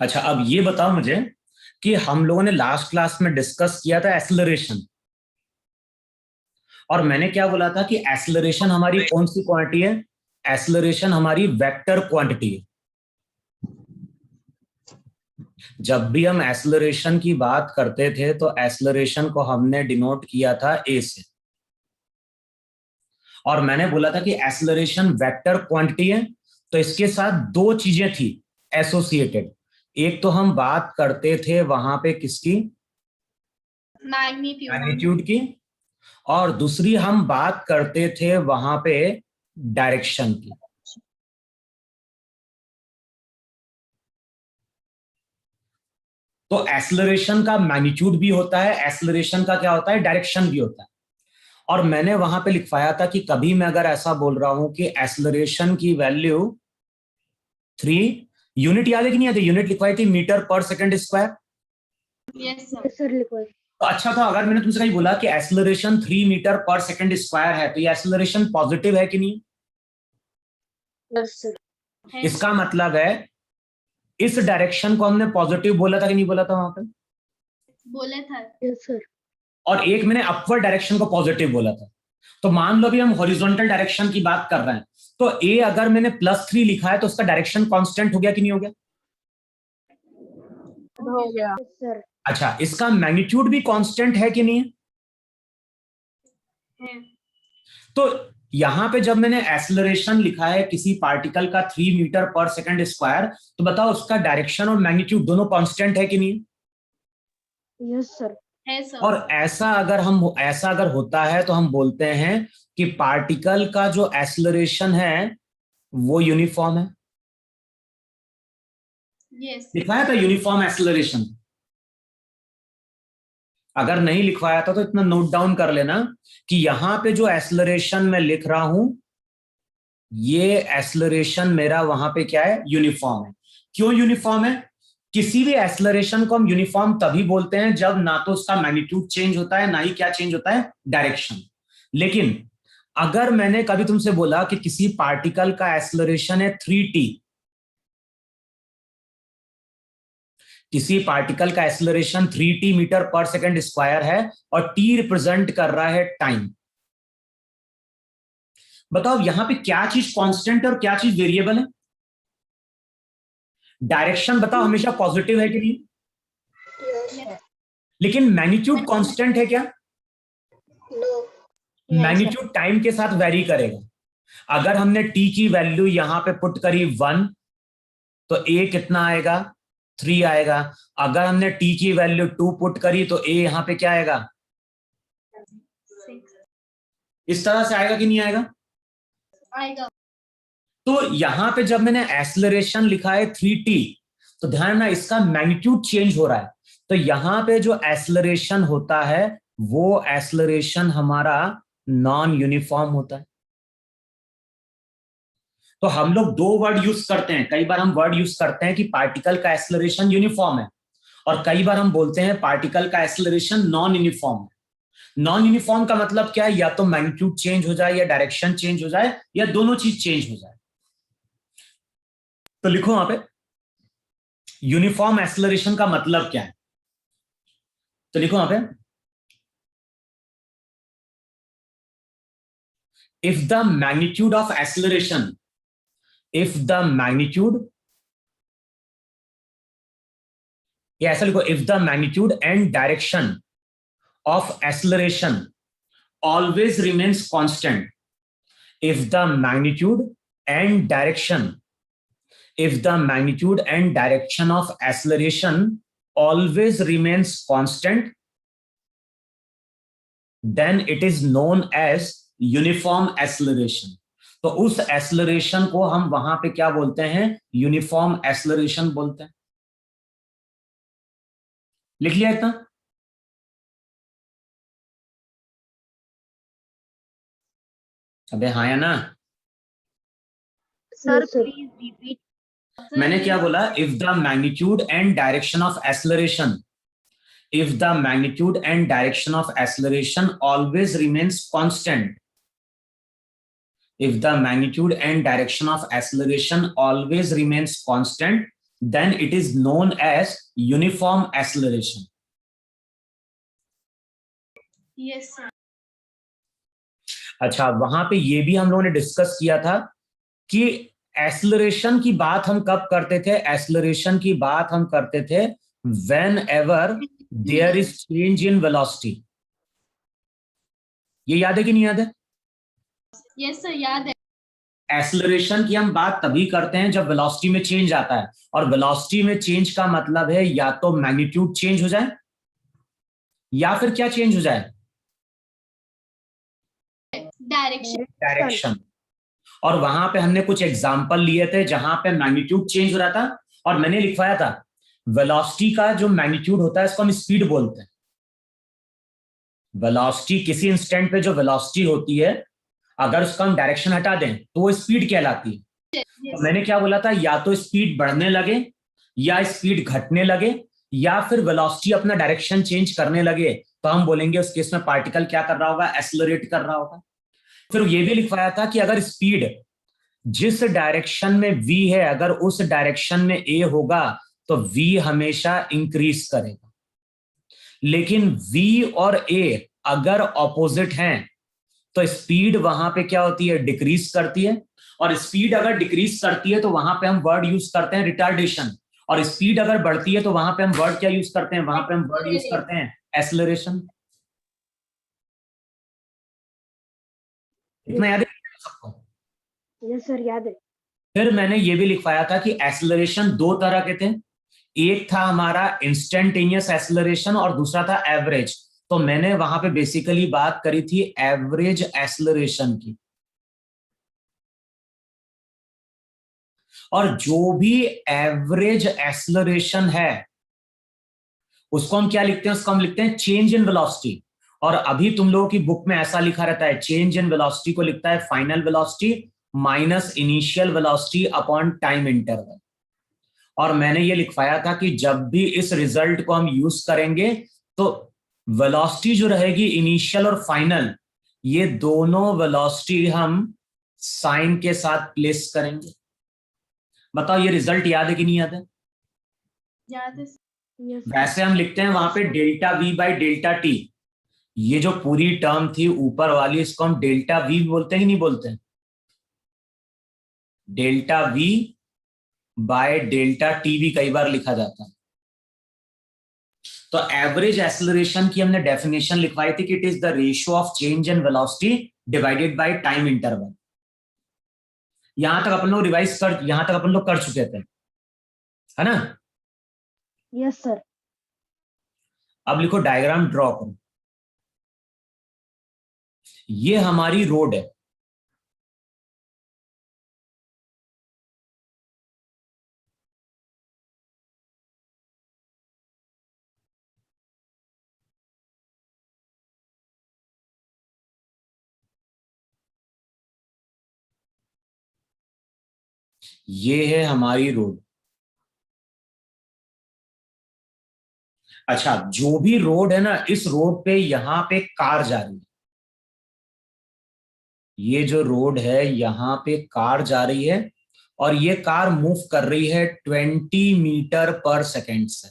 अच्छा, अब ये बताओ मुझे कि हम लोगों ने लास्ट क्लास में डिस्कस किया था एक्सेलरेशन, और मैंने क्या बोला था कि एक्सेलरेशन हमारी कौन सी क्वांटिटी है? एक्सेलरेशन हमारी वेक्टर क्वांटिटी है। जब भी हम एक्सेलरेशन की बात करते थे तो एक्सेलरेशन को हमने डिनोट किया था ए से, और मैंने बोला था कि एक्सेलरेशन वेक्टर क्वांटिटी है। तो इसके साथ दो चीजें थी एसोसिएटेड। एक तो हम बात करते थे वहां पे किसकी? मैग्नीट्यूड की। और दूसरी हम बात करते थे वहां पे डायरेक्शन की। तो एक्सेलरेशन का मैग्नीट्यूड भी होता है, एक्सेलरेशन का क्या होता है? डायरेक्शन भी होता है। और मैंने वहां पे लिखवाया था कि कभी मैं अगर ऐसा बोल रहा हूं कि एक्सेलरेशन की वैल्यू 3, यूनिट याद है कि नहीं याद है? यूनिट लिखवाई थी metre per second square. Yes sir लिखवाई। तो अच्छा, तो अगर मैंने तुमसे कहीं बोला कि acceleration 3 metre per second square है, तो ये एक्सेलरेशन पॉजिटिव है कि नहीं? Yes sir. इसका मतलब है इस डायरेक्शन को हमने पॉजिटिव बोला था कि नहीं बोला था वहां पे? बोले था। Yes sir. और एक मैंने अपवर्ड डायरेक्शन को पॉजिटिव बोला था। तो मान लो भी हम हॉरिजॉन्टल डायरेक्शन की बात कर रहे हैं, तो ए अगर मैंने +3 लिखा है तो उसका डायरेक्शन कांस्टेंट हो गया कि नहीं हो गया? हो गया सर। अच्छा, इसका मैग्नीट्यूड भी कांस्टेंट है कि नहीं है? तो यहां पे जब मैंने एक्सेलरेशन लिखा है किसी पार्टिकल का 3 मीटर पर सेकंड स्क्वायर, तो बताओ उसका डायरेक्शन और मैग्नीट्यूड दोनों कांस्टेंट है कि नहीं? Yes sir. है सर। और ऐसा अगर होता है तो हम बोलते हैं कि पार्टिकल का जो एक्सेलरेशन है वो यूनिफॉर्म है। यस। लिखवाया था यूनिफॉर्म एक्सेलरेशन? अगर नहीं लिखवाया था तो इतना नोट डाउन कर लेना कि यहां पे जो एक्सेलरेशन मैं लिख रहा हूं, ये एक्सेलरेशन मेरा वहां पे क्या है? यूनिफॉर्म है। क्यों यूनिफॉर्म है? किसी भी एक्सेलरेशन को हम यूनिफॉर्म तभी बोलते हैं जब ना तो उसका मैग्नीट्यूड चेंज होता है, ना ही क्या चेंज होता है? डायरेक्शन। लेकिन अगर मैंने कभी तुमसे बोला कि किसी पार्टिकल का एक्सेलरेशन है 3t, किसी पार्टिकल का acceleration 3t metre per second square है और t रिप्रेजेंट कर रहा है टाइम, बताओ यहां पे क्या चीज कांस्टेंट है और क्या चीज वेरिएबल है? डायरेक्शन बताओ हमेशा पॉजिटिव है कि नहीं? लेकिन मैग्नीट्यूड कांस्टेंट है क्या? मैग्नीट्यूड टाइम के साथ वेरी करेगा। अगर हमने t की वैल्यू यहां पे पुट करी 1, तो a कितना आएगा? 3 आएगा। अगर हमने t की वैल्यू 2 पुट करी तो a यहां पे क्या आएगा? 6। इस तरह से आएगा कि नहीं आएगा? आएगा। तो यहां पे जब मैंने एक्सेलरेशन लिखा है 3t, तो ध्यान ना इसका मैग्नीट्यूड चेंज हो रहा है। तो यहां पे जो एक्सेलरेशन होता है वो एक्सेलरेशन हमारा नॉन यूनिफॉर्म होता है। तो हम लोग दो वर्ड यूज करते हैं, कई बार हम वर्ड यूज करते हैं कि पार्टिकल का एक्सेलरेशन यूनिफॉर्म है, और कई बार हम बोलते हैं पार्टिकल का एक्सेलरेशन नॉन यूनिफॉर्म है। नॉन यूनिफॉर्म का मतलब क्या है? या तो मैग्नीट्यूड चेंज हो जाए, या डायरेक्शन चेंज हो जाए, या दोनों चीज चेंज हो जाए। तो लिखो वहां पे यूनिफॉर्म एक्सेलरेशन का मतलब क्या है। तो लिखो वहां पे if the magnitude of acceleration if the magnitude या ऐसा लिखो if the magnitude and direction of acceleration always remains constant if the magnitude and direction if the magnitude and direction of acceleration always remains constant, then it is known as uniform acceleration. तो उस acceleration को हम वहां पे क्या बोलते हैं? Uniform acceleration बोलते हैं। लिख लिया इतना? अबे हाँ या ना? Sir please repeat. मैंने क्या बोला? If the magnitude and direction of acceleration if the magnitude and direction of acceleration always remains constant if the magnitude and direction of acceleration always remains constant, then it is known as uniform acceleration. Yes, sir. अच्छा, वहां पे ये भी हम लोगों ने discuss किया था कि एक्सेलरेशन की बात हम कब करते थे? एक्सेलरेशन की बात हम करते थे whenever there is change in velocity. ये याद है कि नहीं याद है? Yes, sir, याद है. एक्सेलरेशन की हम बात तभी करते हैं जब वेलोसिटी में चेंज आता है, और वेलोसिटी में चेंज का मतलब है या तो मैग्नीट्यूड चेंज हो जाए या फिर क्या चेंज हो जाए? डायरेक्शन. और वहां पे हमने कुछ एग्जांपल लिए थे जहां पे मैग्नीट्यूड चेंज हो रहा था, और मैंने लिखवाया था वेलोसिटी का जो मैग्नीट्यूड होता है इसको हम स्पीड बोलते हैं. वेलोसिटी, किसी इंस्टेंट पे जो वेलोसिटी होती है, अगर उसका हम डायरेक्शन हटा दें तो वो स्पीड कहलाती है. तो मैंने क्या बोला था? या तो स्पीड बढ़ने लगे या स्पीड घटने लगे या फिर वेलोसिटी अपना डायरेक्शन चेंज करने लगे, तो हम बोलेंगे उस केस में पार्टिकल क्या कर रहा होगा? एक्सेलरेट कर रहा होगा. फिर ये भी लिखवाया था कि अगर स्पीड जिस डायरेक्शन में v है, अगर उस डायरेक्शन में a होगा तो v हमेशा इंक्रीज करेगा. लेकिन v और a अगर ऑपोजिट हैं तो स्पीड वहां पे क्या होती है? डिक्रीज करती है. और स्पीड अगर डिक्रीज करती है तो वहां पे हम वर्ड यूज करते हैं रिटार्डेशन. और स्पीड अगर बढ़ती है तो वहां पे हम वर्ड क्या यूज करते हैं? वहां पे हम वर्ड यूज करते हैं एक्सेलरेशन. इतना याद है सबको? यस सर, याद है. फिर मैंने ये भी लिखवाया था कि एक्सेलरेशन दो तरह के थे. एक था हमारा इंस्टेंटेनियस एक्सेलरेशन और दूसरा था एवरेज. तो मैंने वहां पे बेसिकली बात करी थी एवरेज एक्सेलरेशन की. और जो भी एवरेज एक्सेलरेशन है उसको हम क्या लिखते हैं? उसको हम लिखते हैं चेंज इन वेलोसिटी. और अभी तुम लोगों की बुक में ऐसा लिखा रहता है, चेंज इन वेलोसिटी को लिखता है final velocity minus initial velocity upon time interval. और मैंने ये लिखवाया था कि जब भी इस रिजल्ट को हम यूज करेंगे तो वेलोसिटी जो रहेगी इनिशियल और फाइनल, ये दोनों वेलोसिटी हम साइन के साथ प्लेस करेंगे. बताओ ये रिजल्ट याद है कि नहीं याद है? याद है. वैसे हम लिखते हैं वहां पे delta we by delta T. ये जो पूरी टर्म थी ऊपर वाली, इसको हम डेल्टा वी बोलते हैं कि नहीं बोलते हैं? Delta we by delta T भी कई बार लिखा जाता है. तो एवरेज एक्सेलरेशन की हमने डेफिनेशन लिखवाई थी कि it is the ratio of change in velocity divided by time interval. यहां तक अपन लोग रिवाइज कर, यहां तक अपन लोग कर चुके थे, है ना? Yes sir. अब लिखो डायग्राम ड्रॉ करो. ये हमारी रोड है. ये है हमारी रोड. अच्छा, जो भी रोड है ना, इस रोड पे यहां पे कार जा रही है. ये जो रोड है यहां पे कार जा रही है और ये कार मूव कर रही है 20 मीटर पर सेकेंड से.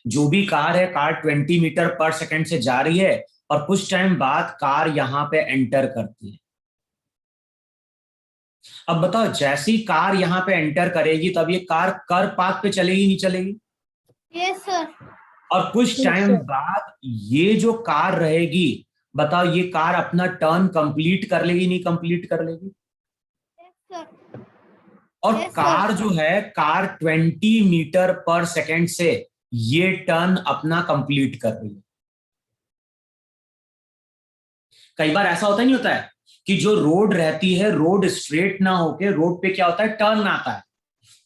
जो भी कार है, कार 20 मीटर पर सेकेंड से जा रही है और कुछ टाइम बाद कार यहां पे एंटर करती है. अब बताओ, जैसी कार यहां पे एंटर करेगी तब ये कार कर पाथ पे चलेगी नहीं चलेगी? Yes sir. और कुछ टाइम बाद ये जो कार रहेगी, बताओ ये कार अपना टर्न कंप्लीट कर लेगी नहीं कंप्लीट कर लेगी? Yes sir. और कार जो है, कार 20 मीटर पर सेकेंड से ये टर्न अपना कंप्लीट कर रही है. कई बार ऐसा होता नहीं होता है कि जो रोड रहती है, रोड स्ट्रेट ना होके रोड पे क्या होता है? टर्न आता है.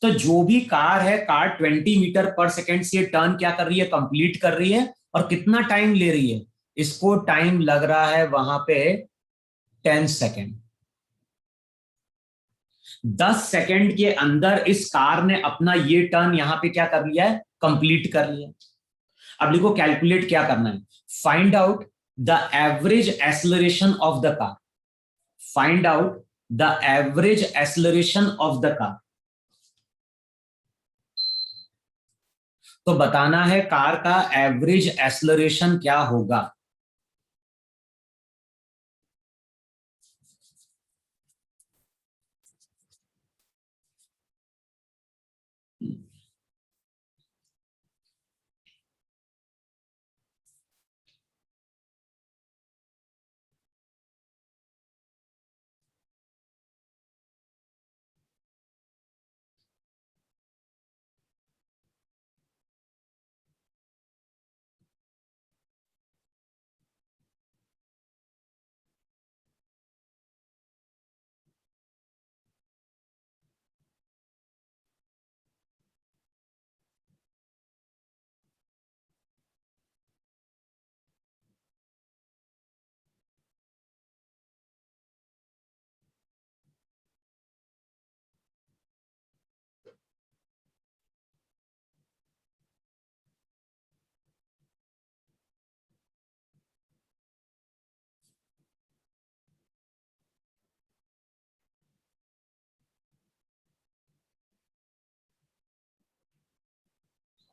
तो जो भी कार है, कार 20 मीटर पर सेकेंड से टर्न क्या कर रही है? कंप्लीट कर रही है. और कितना टाइम ले रही है? इसको टाइम लग रहा है वहां पे 10 सेकेंड. 10 सेकेंड के अंदर इस कार ने अपना ये टर्न यहां पे क्या कर लिया है? कंप्लीट कर लिया. अब लिखो कैलकुलेट क्या करना है. Find out the average acceleration of the car. Find out the average acceleration of the car. तो बताना है कार का एवरेज एक्सलरेशन क्या होगा।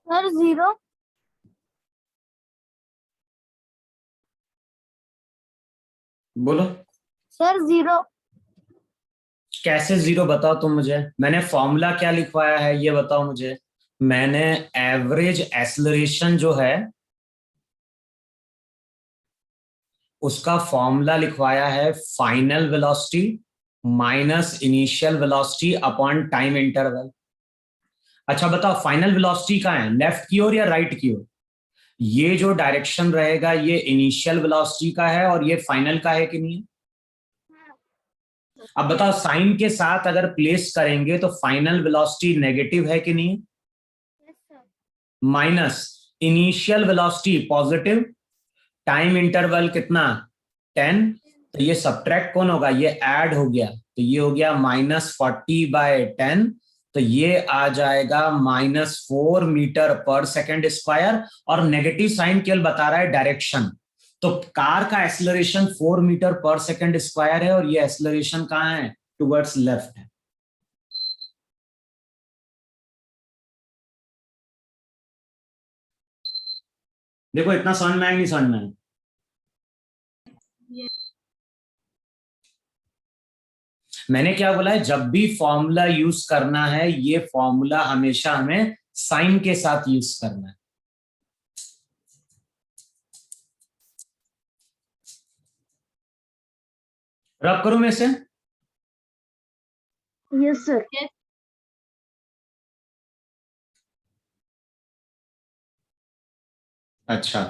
सर 0। बोलो। सर 0। कैसे 0 बताओ तुम मुझे। मैंने फॉर्मूला क्या लिखवाया है ये बताओ मुझे। मैंने एवरेज एक्सलरेशन जो है उसका फॉर्मूला लिखवाया है final velocity minus initial velocity upon time interval. अच्छा बताओ फाइनल वेलोसिटी कहाँ है, लेफ्ट की ओर या राइट की ओर। ये जो डायरेक्शन रहेगा ये इनिशियल वेलोसिटी का है और ये फाइनल का है कि नहीं। अब बताओ साइन के साथ अगर प्लेस करेंगे तो फाइनल वेलोसिटी नेगेटिव है कि नहीं। Yes sir. Minus initial velocity positive, time interval कितना 10। तो ये सब्ट्रैक्ट कौन होगा, ये ऐड हो गया तो ये हो गया -40/10। तो ये आ जाएगा -4 मीटर/सेकंड स्क्वायर। और नेगेटिव साइन केवल बता रहा है डायरेक्शन। तो कार का एक्सलरेशन 4 मीटर/सेकंड स्क्वायर है और ये एक्सलरेशन कहाँ है, टुवर्ड्स लेफ्ट है। देखो इतना समझ में आया नहीं समझ में आया। मैंने क्या बोला है, जब भी फॉर्मूला यूज करना है ये फॉर्मूला हमेशा हमें साइन के साथ यूज करना है। रब करूं मैं इसे। Yes sir. अच्छा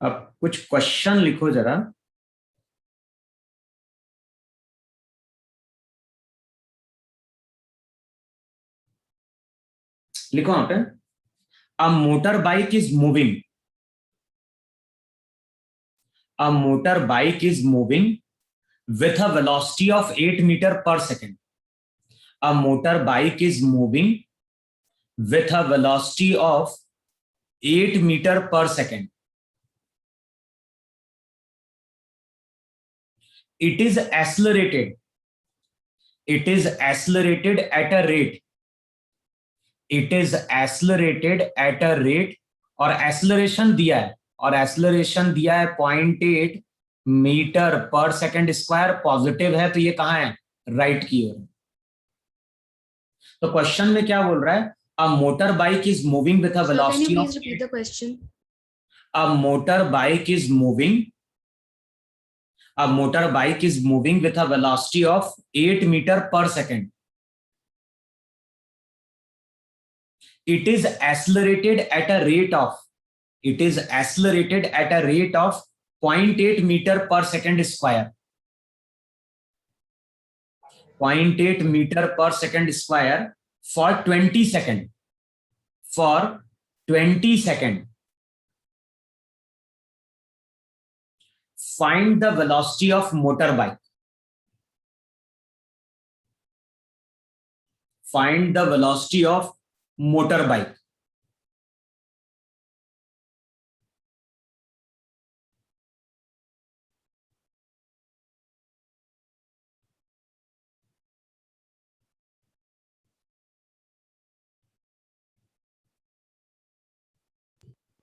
अब कुछ क्वेश्चन लिखो जरा। लिखो वहां पे, a motor bike is moving, a motor bike is moving with a velocity of 8 meter per second. A motor bike is moving with a velocity of 8 meter per second. It is accelerated. It is accelerated at a rate. It is accelerated at a rate और acceleration दिया है, और acceleration दिया है 0.8 metre per second square. Positive है तो ये कहाँ है, राइट की ओर। तो क्वेश्चन में क्या बोल रहा है, a motor bike is moving with a Sir, can you velocity please of, repeat the question? a motorbike is moving, a motorbike is moving with a velocity of 8 meter per second. It is accelerated at a rate of, it is accelerated at a rate of 0.8 meter/second square. 0.8 meter/second square for 20 second. For 20 second. Find the velocity of motorbike. Find the velocity of motorbike.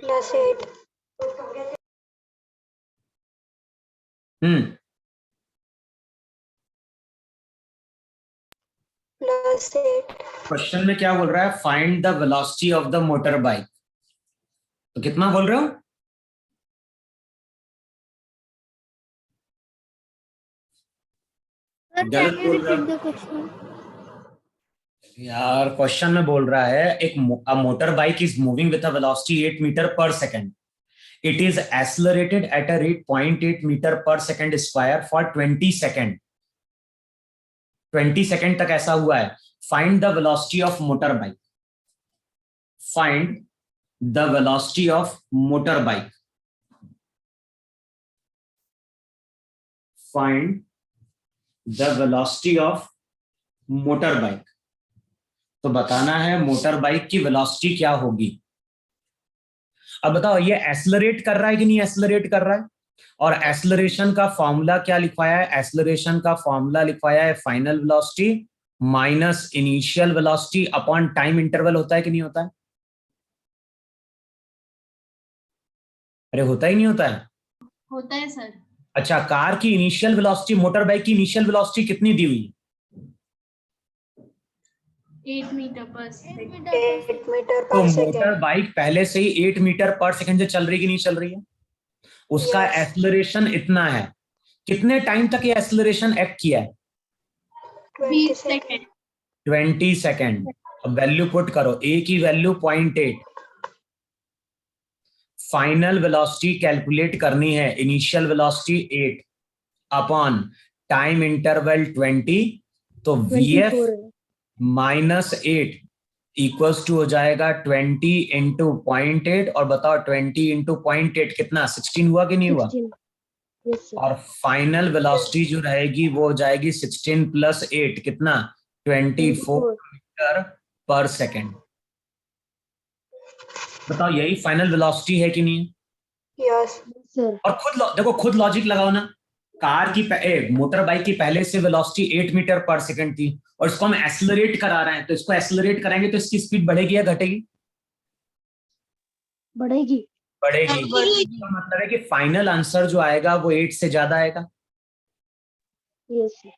+8 +8 question में क्या बोल रहा है? Find the velocity of the motor bike. तो कितना बोल रहे हो? Sir, गलत can you बोल रहे repeat हो the question? यार। क्वेश्चन में बोल रहा है एक motor bike is moving with a velocity 8 metre per second. It is accelerated at a rate 0.8 meter per second square for 20 second. 20 second तक ऐसा हुआ है. Find the velocity of motor bike. Find the velocity of motor bike. Find the velocity of motor bike. तो बताना है motor bike की velocity क्या होगी. अब बताओ ये एक्सेलरेट कर रहा है कि नहीं एक्सेलरेट कर रहा है? और एक्सेलरेशन का फॉर्मूला क्या लिखवाया है? एक्सेलरेशन का फॉर्मूला लिखवाया है final velocity minus initial velocity upon time interval. होता है कि नहीं होता है? अरे होता ही नहीं होता है? होता है सर. अच्छा, कार की इनिशियल वेलोसिटी, मोटर बाइक की इनिशियल वेलोसिटी कितनी दी हुई? 8 मीटर पर सेकंड. 8 8 मीटर तो पर मोटर सेकंड. बाइक पहले से ही 8 मीटर पर सेकंड से चल रही कि नहीं चल रही है? उसका Yes. एक्सेलरेशन इतना है. कितने टाइम तक ये एक्सेलरेशन एक्ट किया है? 20 सेकंड. 20 सेकेंड. अब वैल्यू पुट करो. ए की वैल्यू 0.8. फाइनल वेलोसिटी कैलकुलेट करनी है. Initial velocity 8 upon time interval 20. तो VF माइनस 8 इक्वल्स टू हो जाएगा 20 इंटू 0.8. और बताओ 20 इंटू 0.8 कितना? 16 हुआ कि नहीं हुआ? 16. Yes, sir. और फाइनल वेलोसिटी जो रहेगी वो हो जाएगी 16 प्लस 8 कितना? 24 मीटर पर सेकेंड. बताओ यही फाइनल वेलोसिटी है कि नहीं? Yes. Yes, sir. और देखो खुद लॉजिक लगाओ ना. कार की मोटर बाइक की पहले से वेलोसिटी 8 मीटर पर सेकंड थी और इसको हम एक्सेलरेट करा रहे हैं. तो इसको एक्सेलरेट कराएंगे तो इसकी स्पीड बढ़ेगी या घटेगी? बढ़ेगी. बढ़ेगी. तो मतलब है कि फाइनल आंसर जो आएगा वो 8 से ज्यादा आएगा. Yes, sir.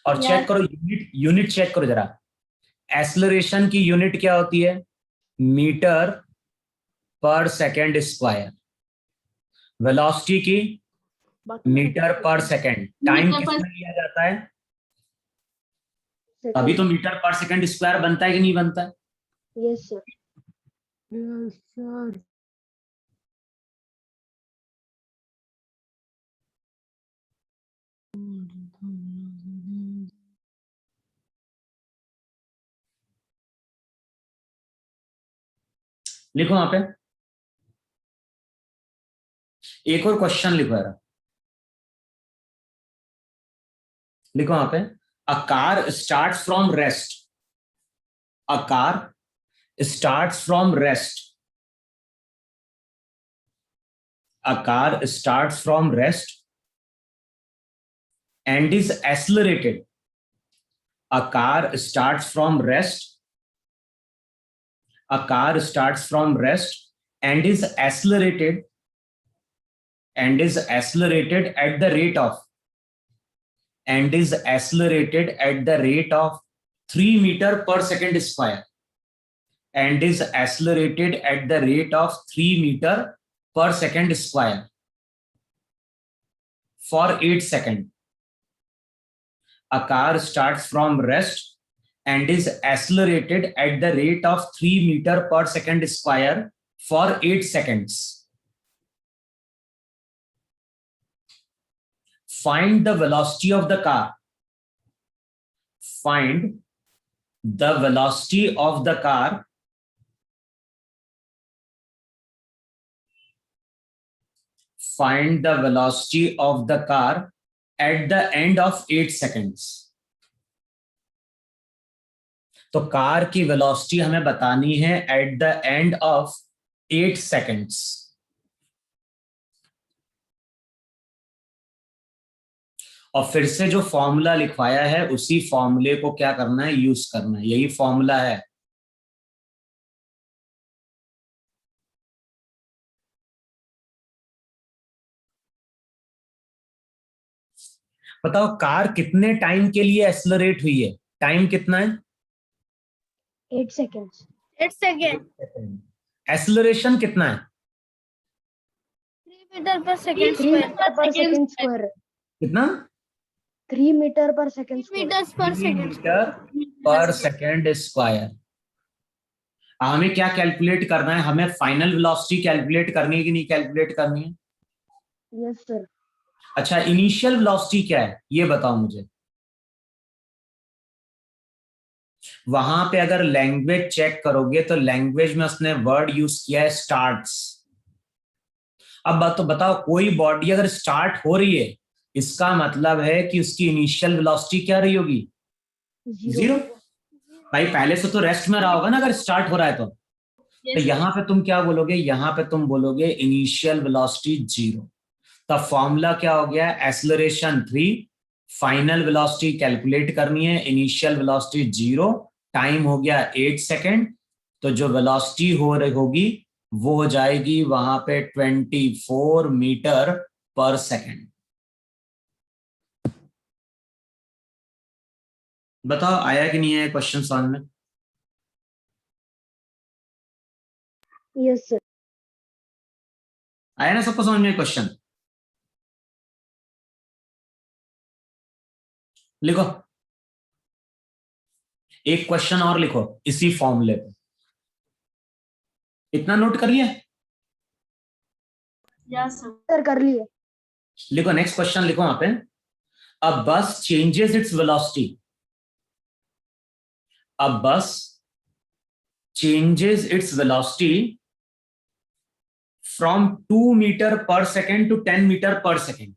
और चेक करो यूनिट चेक करो जरा. एक्सेलरेशन की यूनिट क्या होती है? Metre per second square. Velocity की मीटर पर सेकेंड. टाइम किसमें लिया जाता है? तभी तो मीटर पर सेकेंड स्क्वायर बनता है कि नहीं बनता है? Yes, sir. Yes, sir. लिखो वहां पे. एक और क्वेश्चन लिखो यार. लिखो वहां पे. A car starts from rest. A car starts from rest. A car starts from rest and is accelerated. A car starts from rest. A car starts from rest and is accelerated at the rate of 3 meter per second square. And is accelerated at the rate of 3 meter per second square for 8 seconds. A car starts from rest and is accelerated at the rate of 3 meter per second square for 8 seconds. Find the velocity of the car. Find the velocity of the car find the velocity of the car at the end of 8 seconds. तो car की velocity हमें बतानी है at the end of 8 seconds. और फिर से जो formula लिखवाया है उसी फॉर्मूले को क्या करना है? यूज करना है. यही फॉर्मूला है. बताओ कार कितने टाइम के लिए एक्सलरेट हुई है? टाइम कितना है? 8 seconds. 8 सेकेंड। एक्सलरेशन कितना है? 3 metre per second 3 meter per second square. कितना? 3 meter per second square. Metres per 3 second. Metre per second square. हमें क्या कैलकुलेट करना है? हमें फाइनल वेलोसिटी कैलकुलेट करनी है कि नहीं कैलकुलेट करनी है? Yes, sir. अच्छा, इनिशियल वेलोसिटी क्या है ये बताओ मुझे। वहां पे अगर लैंग्वेज चेक करोगे तो लैंग्वेज में उसने वर्ड यूज किया है स्टार्ट्स। अब तो बताओ, कोई बॉडी अगर स्टार्ट हो रही है इसका मतलब है कि उसकी इनिशियल वेलोसिटी क्या रही होगी? 0. जीरो। भाई पहले से तो रेस्ट में रहा होगा ना अगर स्टार्ट हो रहा है तो यहां पे तुम क्या बोलोगे? यहां पे तुम बोलोगे इनिशियल वेलोसिटी 0। तब फॉर्मूला क्या हो गया? एक्सेलरेशन 3, फाइनल वेलोसिटी कैलकुलेट करनी है, इनिशियल वेलोसिटी 0, टाइम हो गया 8 सेकेंड। तो जो वेलोसिटी हो रही होगी वो हो जाएगी वहां पे 24 मीटर पर सेकेंड। बताओ आया कि नहीं आया क्वेश्चन समझ में? Yes, sir. आया ना सबको समझ में क्वेश्चन? लिखो, एक क्वेश्चन और लिखो इसी फॉर्मूले पे। इतना नोट कर लिया? यस Sir, कर लिए. लिखो नेक्स्ट क्वेश्चन, लिखो वहां पे। अ बस चेंजेस इट्स वेलोसिटी। अ बस changes its velocity from 2 meter per second to 10 meter per second.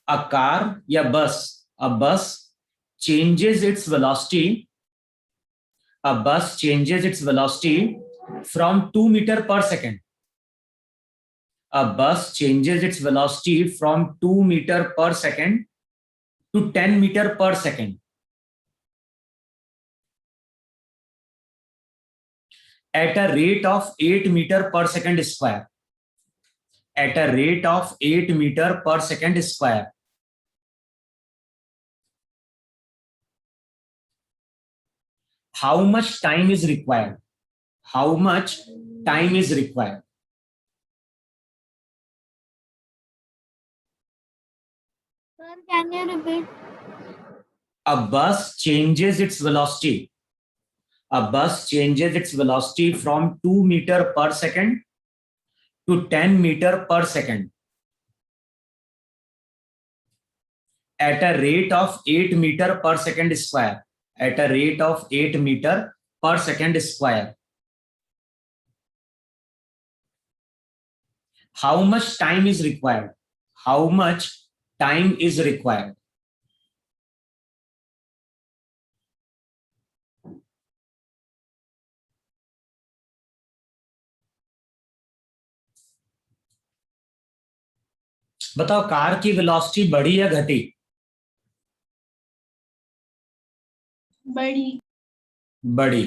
A car या बस, a bus changes its velocity, a bus changes its velocity from 2 meter per second. A bus changes its velocity from 2 meter per second to 10 meter per second at a rate of 8 meter per second square. At a rate of 8 meter per second square. How much time is required? How much time is required? Sir can you repeat? A bus changes its velocity. A bus changes its velocity from 2 meter per second to 10 meter per second at a rate of 8 meter per second square. At a rate of 8 meter per second square. How much time is required? How much time is required? बताओ car की velocity बढ़ी या घटी? बड़ी। बढ़ी।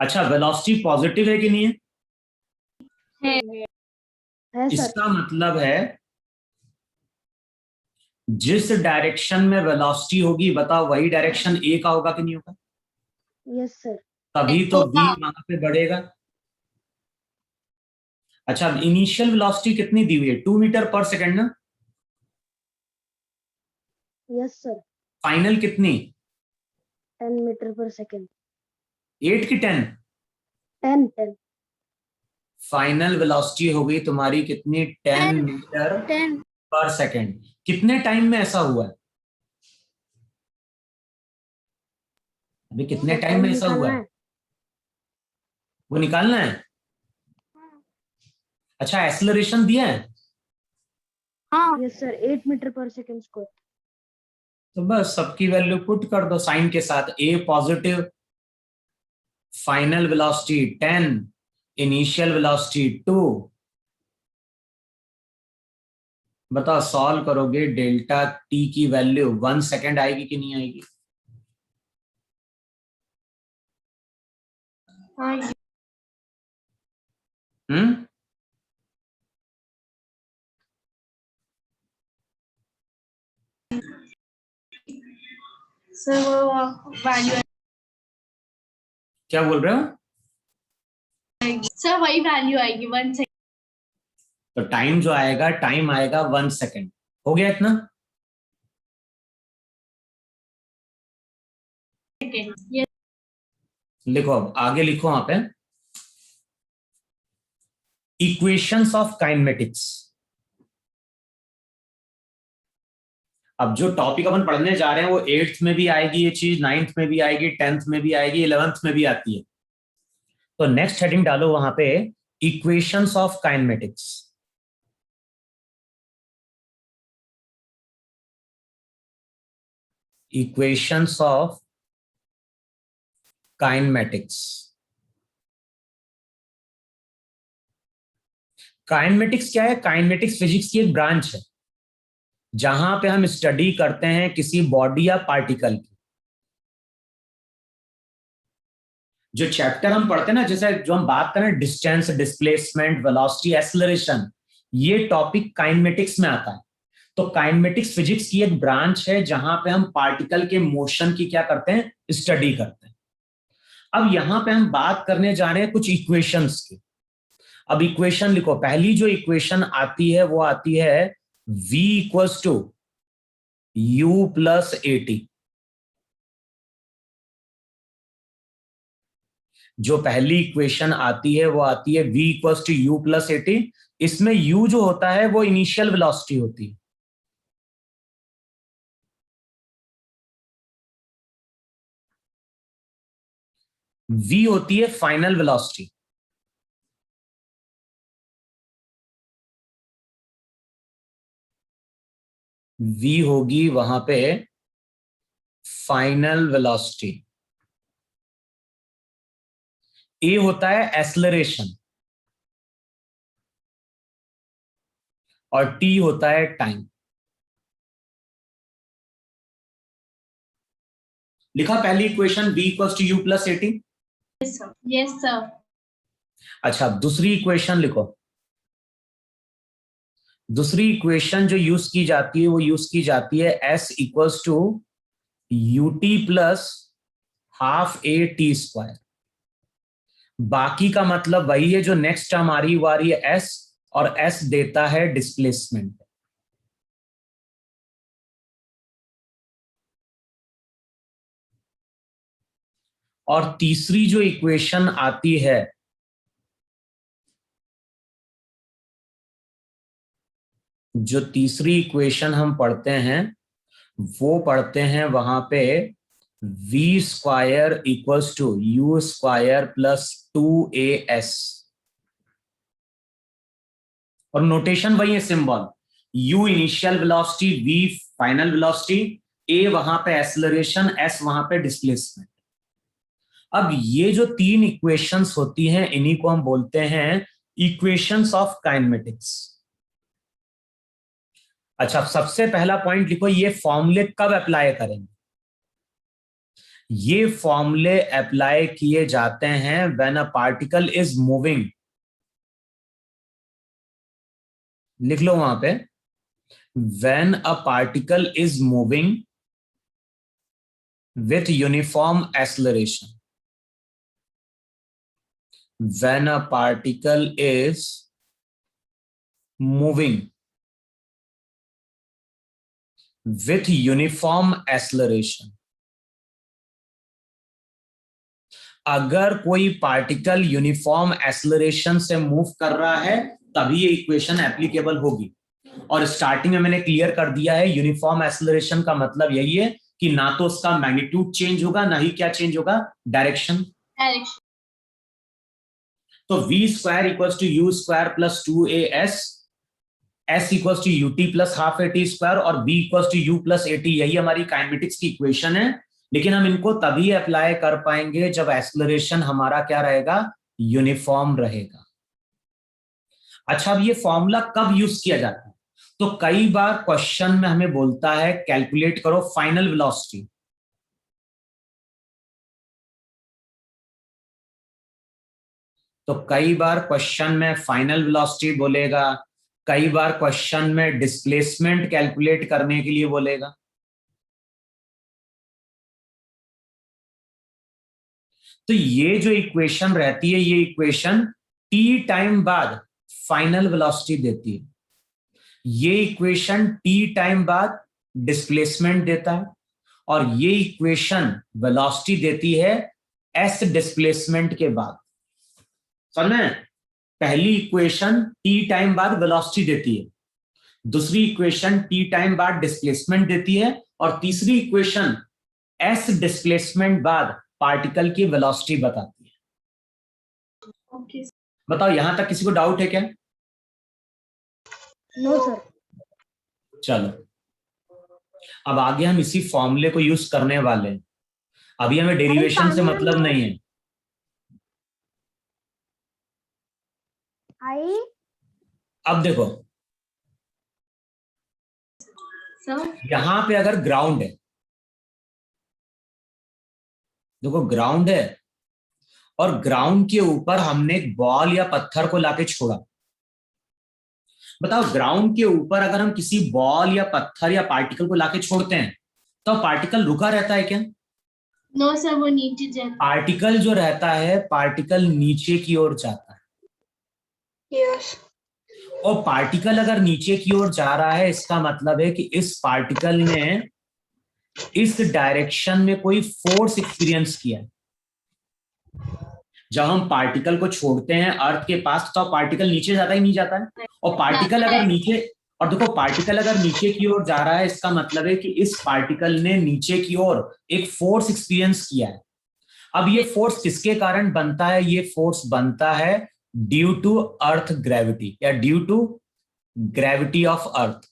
अच्छा, velocity positive है कि नहीं है? है सर. इसका मतलब है जिस डायरेक्शन में वेलोसिटी होगी बताओ वही डायरेक्शन ए का होगा कि नहीं होगा? Yes, sir. तभी तो बी वहां पे बढ़ेगा। अच्छा, इनिशियल वेलोसिटी कितनी दी हुई है? 2 मीटर पर सेकंड ना? Yes, sir. फाइनल कितनी? 10 meter per second. 8 की 10? 10. फाइनल वेलोसिटी हो गई तुम्हारी कितनी? 10 मीटर 10। पर सेकंड। कितने टाइम में ऐसा हुआ है? अभी कितने Sir, टाइम time में ऐसा हुआ निकालना है है. वो निकालना है। अच्छा, एक्सेलरेशन दिया है हाँ Yes, sir. 8 meter per second square. तो बस सबकी वैल्यू पुट कर दो साइन के साथ। A positive, final velocity 10, initial velocity 2। बताओ सॉल्व करोगे डेल्टा टी की वैल्यू 1 सेकेंड आएगी कि नहीं आएगी? हाँ हम्म? सर वो वैल्यू क्या बोल रहे हो? सर वही वैल्यू आएगी 1 तो टाइम जो आएगा, टाइम आएगा 1 सेकेंड। हो गया इतना? सेकेंड। ये लिखो, अब आगे लिखो वहां पे इक्वेशंस ऑफ काइनेमेटिक्स। अब जो टॉपिक अपन पढ़ने जा रहे हैं वो 8th में भी आएगी ये चीज, 9th में भी आएगी, 10th में भी आएगी, 11th में भी आती है। तो नेक्स्ट हेडिंग डालो वहां पे equations of kinematics. Equations of kinematics. Kinematics क्या है? काइनेमेटिक्स फिजिक्स की एक ब्रांच है जहां पे हम स्टडी करते हैं किसी बॉडी या पार्टिकल की। जो चैप्टर हम पढ़ते हैं ना, जैसे जो हम बात करें डिस्टेंस, डिस्प्लेसमेंट, वेलोसिटी, एक्सेलरेशन, ये टॉपिक काइनेमेटिक्स में आता है। तो काइनेमेटिक्स फिजिक्स की एक ब्रांच है जहां पे हम पार्टिकल के मोशन की क्या करते हैं? स्टडी करते हैं। अब यहां पे हम बात करने जा रहे हैं कुछ इक्वेशंस की। अब इक्वेशन लिखो। पहली जो इक्वेशन आती है वो आती है v equals to u plus AT। जो पहली इक्वेशन आती है वो आती है v equals to u plus AT। इसमें u जो होता है वो इनिशियल वेलोसिटी होती है, v होती है फाइनल वेलोसिटी। v होगी वहां पे फाइनल वेलोसिटी। a होता है एक्सेलरेशन और t होता है टाइम। लिखा पहली equation v equals to u plus AT। Yes sir. अच्छा, अब दूसरी इक्वेशन लिखो। दूसरी इक्वेशन जो यूज की जाती है वो यूज की जाती है s equals to ut plus half AT²। बाकी का मतलब वही है, जो नेक्स्ट टर्म आ रही है s, और s देता है डिस्प्लेसमेंट। और तीसरी जो इक्वेशन आती है जो तीसरी इक्वेशन हम पढ़ते हैं वो पढ़ते हैं वहां पे v² equals to u² plus 2as। और नोटेशन वही है, symbol u initial velocity, v final velocity, a वहां पे एक्सेलरेशन, s वहां पे डिस्प्लेसमेंट। अब ये जो तीन इक्वेशंस होती हैं इन्हीं को हम बोलते हैं इक्वेशंस ऑफ काइनेमेटिक्स। अच्छा, सबसे पहला पॉइंट लिखो, ये फॉर्मूले कब अप्लाई करेंगे? ये फॉर्मूले अप्लाई किए जाते हैं when a particle is moving. लिख लो वहां पे, when a particle is moving with uniform acceleration. When a particle is moving with uniform acceleration। अगर कोई पार्टिकल यूनिफॉर्म एक्सेलरेशन से मूव कर रहा है तभी ये इक्वेशन एप्लीकेबल होगी। और स्टार्टिंग में मैंने क्लियर कर दिया है, यूनिफॉर्म एक्सेलरेशन का मतलब यही है कि ना तो उसका मैग्नीट्यूड चेंज होगा, ना ही क्या चेंज होगा, डायरेक्शन। तो v² equals to u² plus 2as, s equals to ut plus half AT² और b equals to u plus AT। यही हमारी काइनेमेटिक्स की इक्वेशन है। लेकिन हम इनको तभी अप्लाई कर पाएंगे जब एक्सेलरेशन हमारा क्या रहेगा, यूनिफॉर्म रहेगा। अच्छा, अब ये फॉर्मूला कब यूज किया जाता है? तो कई बार क्वेश्चन में हमें बोलता है कैलकुलेट करो फाइनल वेलोसिटी। तो कई बार क्वेश्चन में फाइनल वेलोसिटी बोलेगा, कई बार क्वेश्चन में डिस्प्लेसमेंट कैलकुलेट करने के लिए बोलेगा। तो ये जो इक्वेशन रहती है, ये इक्वेशन टी टाइम बाद फाइनल वेलोसिटी देती है, ये इक्वेशन टी टाइम बाद डिस्प्लेसमेंट देता है, और ये इक्वेशन वेलोसिटी देती है एस डिस्प्लेसमेंट के बाद। समझ में? पहली इक्वेशन टी टाइम बाद वेलोसिटी देती है, दूसरी इक्वेशन टी टाइम बाद डिस्प्लेसमेंट देती है, और तीसरी इक्वेशन एस डिस्प्लेसमेंट बाद पार्टिकल की वेलोसिटी बताती है। Okay. बताओ, यहां तक किसी को डाउट है क्या? No sir. चलो, अब आगे हम इसी फॉर्मूले को यूज करने वाले हैं। अभी हमें डेरिवेशन से मतलब नहीं है। आई अब देखो, Sir. यहां पे अगर ग्राउंड है, देखो ग्राउंड है, और ग्राउंड के ऊपर हमने एक बॉल या पत्थर को लाके छोड़ा। बताओ, ग्राउंड के ऊपर अगर हम किसी बॉल या पत्थर या पार्टिकल को लाके छोड़ते हैं तो पार्टिकल रुका रहता है क्या? No, sir. वो नीचे जाता पार्टिकल जो रहता है, पार्टिकल नीचे की ओर जाता है। Yes. और पार्टिकल अगर नीचे की ओर जा रहा है, इसका मतलब है कि इस पार्टिकल ने इस डायरेक्शन में कोई फोर्स एक्सपीरियंस किया है। जब हम पार्टिकल को छोड़ते हैं अर्थ के पास, तो पार्टिकल नीचे जाता ही नहीं जाता है। और पार्टिकल अगर नीचे, और देखो पार्टिकल अगर नीचे की ओर जा रहा है, इसका मतलब है कि इस पार्टिकल ने नीचे की ओर एक फोर्स एक्सपीरियंस किया है। अब ये फोर्स किसके कारण बनता है? ये फोर्स बनता है ड्यू टू अर्थ ग्रेविटी, या due to gravity of earth.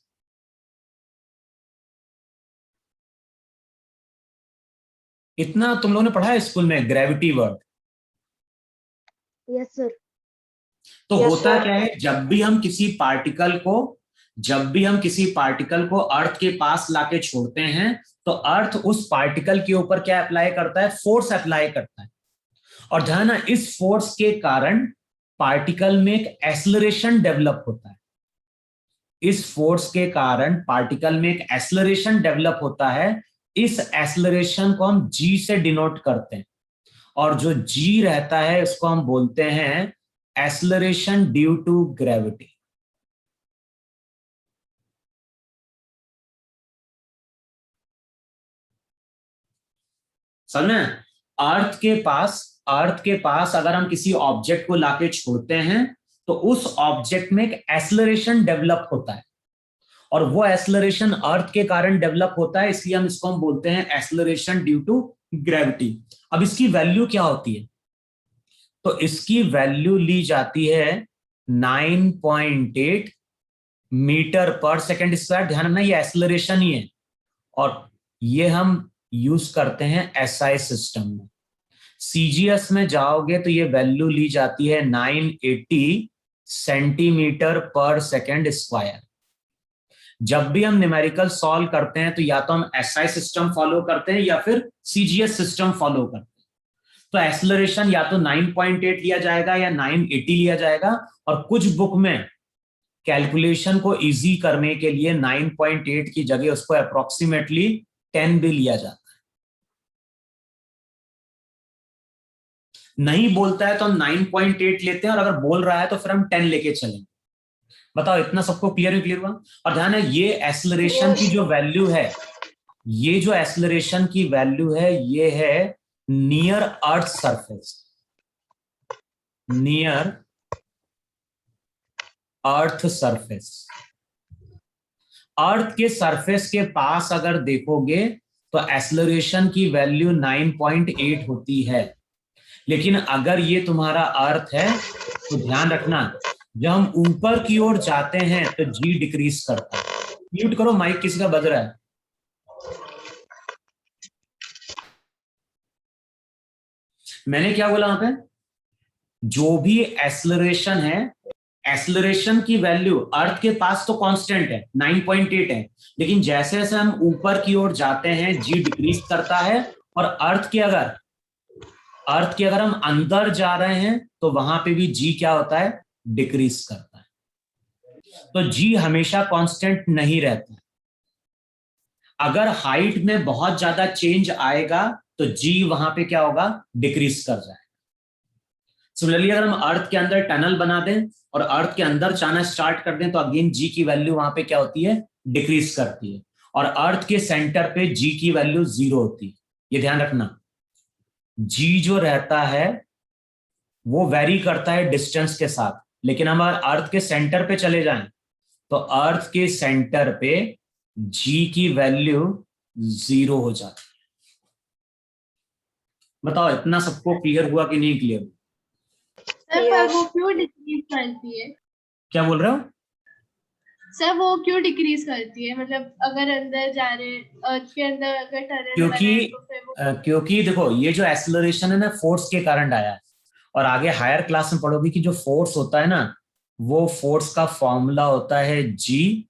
इतना तुम लोगों ने पढ़ा है स्कूल में, ग्रेविटी वर्ड। Yes sir. तो Yes, होता sir. क्या है, जब भी हम किसी पार्टिकल को अर्थ के पास लाके छोड़ते हैं, तो अर्थ उस पार्टिकल के ऊपर क्या अप्लाई करता है? फोर्स अप्लाई करता है। और ध्यान ना, इस फोर्स के कारण पार्टिकल में एक एक्सेलरेशन डेवलप होता है। इस फोर्स के कारण पार्टिकल में एक एक्सेलरेशन डेवलप होता है। इस एक्सेलरेशन को हम जी से डिनोट करते हैं, और जो जी रहता है इसको हम बोलते हैं एक्सेलरेशन ड्यू टू ग्रेविटी। समझ में? अर्थ के पास अगर हम किसी ऑब्जेक्ट को लाके छोड़ते हैं, तो उस ऑब्जेक्ट में एक एक्सेलरेशन डेवलप होता है, और वो एक्सेलरेशन अर्थ के कारण डेवलप होता है, इसलिए हम बोलते हैं एक्सेलरेशन ड्यू टू ग्रेविटी। अब इसकी वैल्यू क्या होती है? तो इसकी वैल्यू ली जाती है 9.8 मीटर पर सेकेंड स्क्वायर। ध्यान रखना, ये एक्सेलरेशन ही है, और ये हम यूज करते हैं एसआई सिस्टम में। सीजीएस में जाओगे तो ये वैल्यू ली जाती है 980 सेंटीमीटर पर सेकेंड स्क्वायर। जब भी हम न्यूमेरिकल सॉल्व करते हैं, तो या तो हम एसआई सिस्टम फॉलो करते हैं या फिर सीजीएस सिस्टम फॉलो करते हैं। तो एक्सेलरेशन या तो 9.8 लिया जाएगा या 980 लिया जाएगा, और कुछ बुक में कैलकुलेशन को इजी करने के लिए 9.8 की जगह उसको अप्रोक्सीमेटली 10 भी लिया जाता है। नहीं बोलता है तो हम 9.8 लेते हैं, और अगर बोल रहा है तो फिर हम 10 लेके चलेंगे। बताओ, इतना सबको क्लियर हुआ? और ध्यान है, ये एक्सेलरेशन की जो वैल्यू है, ये जो एक्सेलरेशन की वैल्यू है, ये है near Earth surface. Near Earth surface. Earth के सरफेस के पास अगर देखोगे तो एक्सेलरेशन की वैल्यू 9.8 होती है। लेकिन अगर ये तुम्हारा अर्थ है, तो ध्यान रखना, जब हम ऊपर की ओर जाते हैं तो जी डिक्रीज करता है। म्यूट करो माइक, किसी का बज रहा है। मैंने क्या बोला वहां पे? जो भी एक्सेलरेशन है, एक्सेलरेशन की वैल्यू अर्थ के पास तो कांस्टेंट है, 9.8 है, लेकिन जैसे जैसे हम ऊपर की ओर जाते हैं जी डिक्रीज करता है, और अर्थ के अगर हम अंदर जा रहे हैं तो वहां पे भी जी क्या होता है? डिक्रीज करता है। तो जी हमेशा कांस्टेंट नहीं रहता। अगर हाइट में बहुत ज्यादा चेंज आएगा तो जी वहां पे क्या होगा, डिक्रीज कर जाएगा। सिमिलरली अगर हम अर्थ के अंदर टनल बना दें और अर्थ के अंदर जाना स्टार्ट कर दें तो अगेन जी की वैल्यू वहां पे क्या होती है, डिक्रीज करती है। और अर्थ के सेंटर पे जी की वैल्यू 0 होती है, ये ध्यान रखना। जी जो रहता है वो वेरी करता है डिस्टेंस के साथ, लेकिन हम अगर अर्थ के सेंटर पे चले जाएं तो अर्थ के सेंटर पे जी की वैल्यू 0 हो जाती है। बताओ इतना सबको क्लियर हुआ कि नहीं क्लियर? सर पर वो क्यों डिक्रीज करती है? क्या बोल रहे हो? सर वो क्यों डिक्रीज करती है, मतलब अगर अंदर जा रहे अर्थ के अंदर अगर टनल क्योंकि बनाए तो फिर वो क्योंकि देखो ये जो एक्सेलरेशन है ना फोर्स के कारण आया है, और आगे हायर क्लास में पढ़ोगे कि जो फोर्स होता है ना वो फोर्स का फॉर्मूला होता है G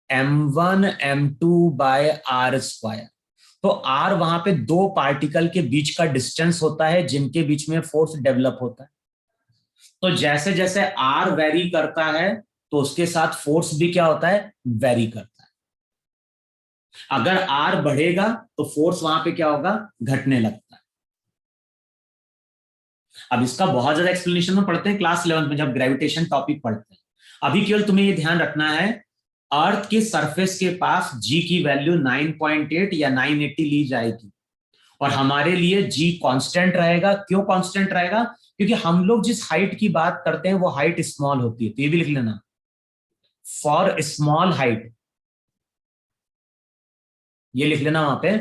m1 m2 by R square. तो आर वहां पे दो पार्टिकल के बीच का डिस्टेंस होता है जिनके बीच में फोर्स डेवलप होता है। तो जैसे जैसे आर वेरी करता है तो उसके साथ फोर्स भी क्या होता है, वेरी करता है। अगर आर बढ़ेगा तो फोर्स वहां पे क्या होगा, घटने लगता है। अब इसका बहुत ज्यादा एक्सप्लेनेशन में पढ़ते हैं क्लास 11 में जब ग्रेविटेशन टॉपिक पढ़ते हैं। अभी केवल तुम्हें ये ध्यान रखना है अर्थ के सरफेस के पास जी की वैल्यू 9.8 या 980 ली जाएगी और हमारे लिए जी कांस्टेंट रहेगा। क्यों कांस्टेंट रहेगा? क्योंकि हम लोग जिस हाइट की बात करते हैं वो हाइट स्मॉल होती है। तो ये भी लिख लेना, फॉर स्मॉल हाइट, ये लिख लेना वहां पे,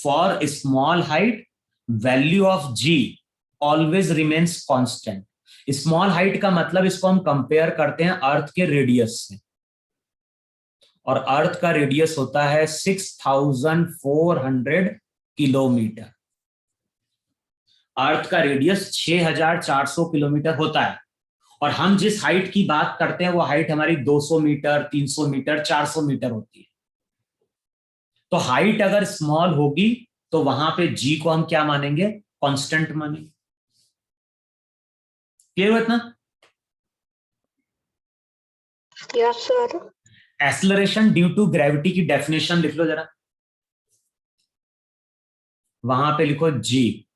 for small height value of G always remains constant. Small height का मतलब इसको हम कंपेयर करते हैं अर्थ के रेडियस से, और अर्थ का रेडियस होता है 6400 किलोमीटर। अर्थ का रेडियस 6400 किलोमीटर होता है, और हम जिस हाइट की बात करते हैं वो हाइट हमारी 200 मीटर, 300 मीटर, 400 मीटर होती है। तो हाइट अगर स्मॉल होगी तो वहां पे जी को हम क्या मानेंगे, कांस्टेंट मानेंगे। क्लियर हो इतना? Yes sir. Acceleration due to gravity की डेफिनेशन लिख लो जरा, वहां पे लिखो जी,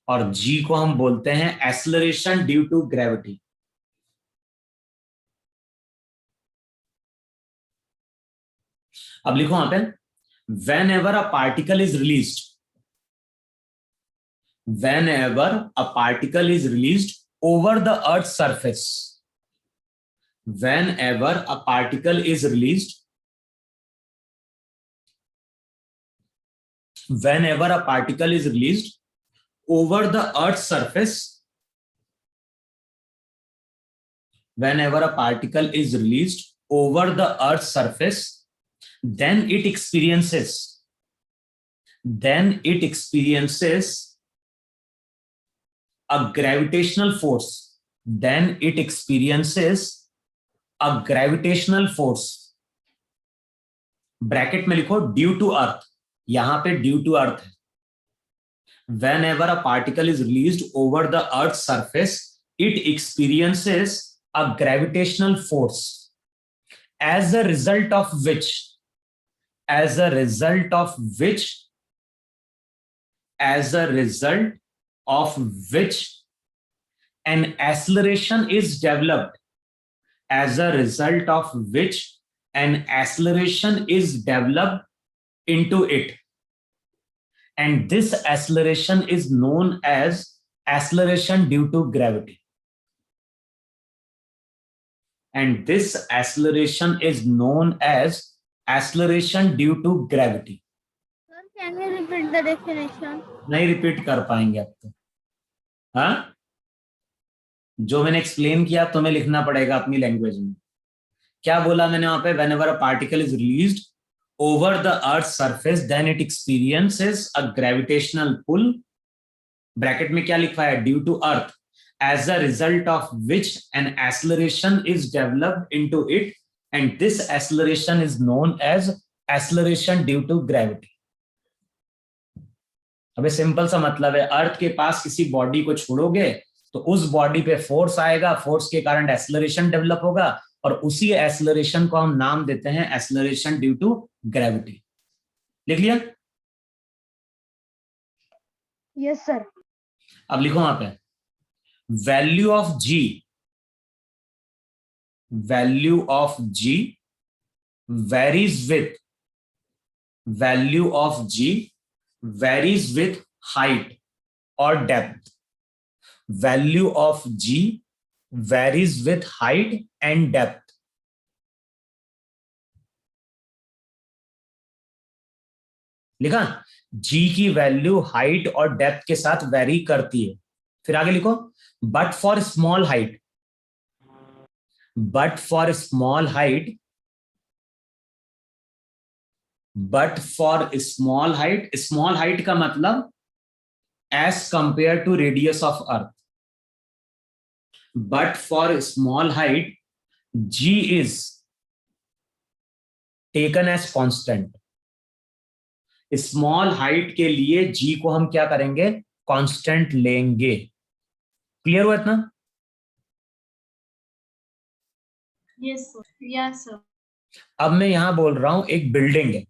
और जी को हम बोलते हैं एक्सेलरेशन ड्यू टू ग्रेविटी। अब लिखो वहां पे, whenever a particle is released, whenever a particle is released over the earth's surface, whenever a particle is released, whenever a particle is released over the earth's surface, whenever a particle is released over the earth's surface, then it experiences a gravitational force, then it experiences a gravitational force, bracket में लिखो due to अर्थ, यहां पे due to अर्थ है। whenever a particle is released over the earth's surface, it experiences a gravitational force, as a result of which an acceleration is developed, as a result of which an acceleration is developed into it, and this acceleration is known as acceleration due to gravity, and this acceleration is known as acceleration due to gravity. Sir, can you repeat the definition? नहीं repeat कर पाएंगे अब तो। हाँ, जो मैंने explain किया तुम्हें लिखना पड़ेगा अपनी लैंग्वेज में। क्या बोला मैंने वहां पे, whenever a particle is released over the earth's surface then it experiences a gravitational pull, bracket में क्या लिखा है, due to earth, as a result of which an acceleration is developed into it, and this acceleration is known as acceleration due to gravity. अबे simple सा मतलब है, अर्थ के पास किसी बॉडी को छोड़ोगे तो उस बॉडी पे फोर्स आएगा, फोर्स के कारण एक्सेलरेशन डेवलप होगा, और उसी एक्सेलरेशन को हम नाम देते हैं एक्सेलरेशन ड्यू टू ग्रेविटी। लिख लिया? Yes sir. अब लिखो वहां पे value of G, value of G varies with, value of G varies with height और depth, value of G varies with height and depth. लिखा, जी की वैल्यू हाइट और डेप्थ के साथ वेरी करती है। फिर आगे लिखो but for small height, but for small height, but for small height, small height का मतलब as compare to radius of earth, but for small height G is taken as constant. Small height के लिए जी को हम क्या करेंगे, constant लेंगे। Clear हुआ इतना? Yes sir, yes sir. अब मैं यहां बोल रहा हूं एक बिल्डिंग है,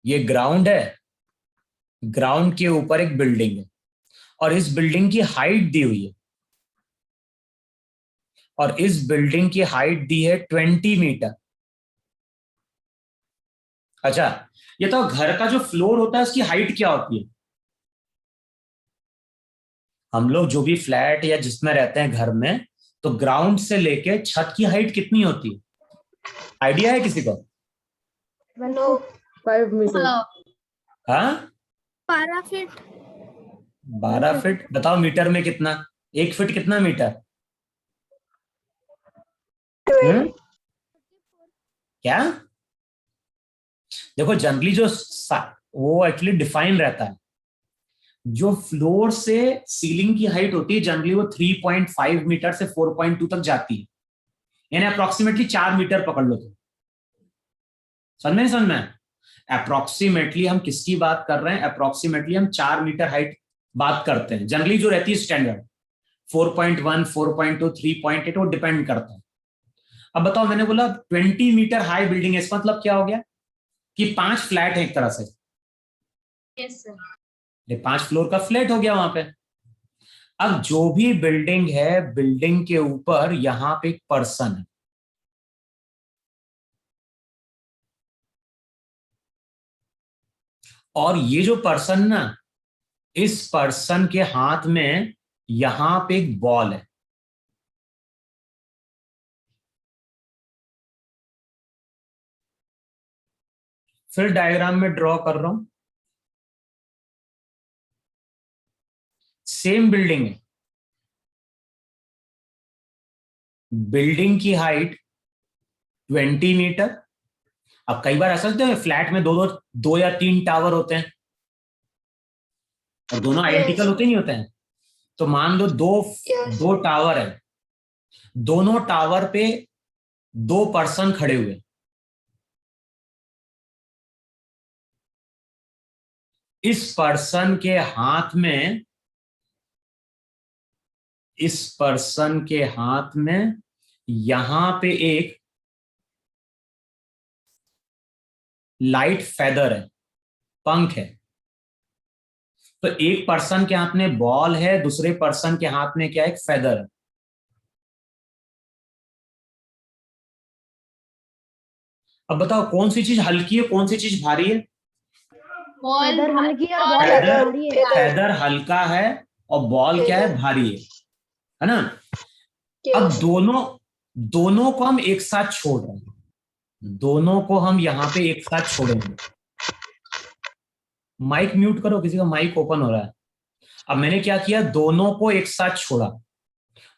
ये ग्राउंड है, ग्राउंड के ऊपर एक बिल्डिंग है और इस बिल्डिंग की हाइट दी हुई है, और इस बिल्डिंग की हाइट दी है 20 मीटर। अच्छा, ये तो घर का जो फ्लोर होता है उसकी हाइट क्या होती है? हम लोग जो भी फ्लैट या जिसमें रहते हैं घर में, तो ग्राउंड से लेके छत की हाइट कितनी होती है? आइडिया है किसी को? 5 मीटर। हाँ, 12 फीट। 12 फीट। बताओ मीटर में कितना, 1 फीट कितना मीटर? क्या? देखो जनरली जो वो एक्चुअली डिफाइन रहता है, जो फ्लोर से सीलिंग की हाइट होती है जनरली वो 3.5 मीटर से 4.2 तक जाती है, यानी अप्रोक्सीमेटली 4 मीटर पकड़ लो। तो समझ में अप्रोक्सीमेटली हम किसकी बात कर रहे हैं? अप्रोक्सीमेटली हम 4 मीटर हाइट बात करते हैं जनरली, जो रहती है स्टैंडर्ड 4.1, 4.2, 3.8, वो डिपेंड करता है। अब बताओ, मैंने बोला 20 मीटर हाई बिल्डिंग है, इसका मतलब क्या हो गया कि 5 फ्लैट है एक तरह से। Yes sir. ये 5 फ्लोर का फ्लैट हो गया वहां पे। अब जो भी बिल्डिंग है, बिल्डिंग के ऊपर यहां पे एक पर्सन है, और ये जो पर्सन ना, इस पर्सन के हाथ में यहां पे एक बॉल है। फिर डायग्राम में ड्रॉ कर रहा हूं, सेम बिल्डिंग है, बिल्डिंग की हाइट 20 मीटर। अब कई बार ऐसा होता है फ्लैट में दो या तीन टावर होते हैं और दोनों आइडेंटिकल होते नहीं होते हैं। तो मान लो दो टावर है, दोनों टावर पे 2 पर्सन खड़े हुए, इस पर्सन के हाथ में, इस पर्सन के हाथ में यहां पे एक लाइट फेदर है, पंख है। तो एक पर्सन के हाथ में बॉल है, दूसरे पर्सन के हाथ में क्या, एक फेदर है। अब बताओ कौन सी चीज हल्की है, कौन सी चीज भारी है? बॉल हल्की और बॉल फेदर, भारी है। फेदर हल्का है और बॉल क्या है, भारी है ना? अब दोनों दोनों को हम एक साथ छोड़ रहे हैं, दोनों को हम यहां पे एक साथ छोड़ेंगे। माइक म्यूट करो, किसी का माइक ओपन हो रहा है। अब मैंने क्या किया, दोनों को एक साथ छोड़ा,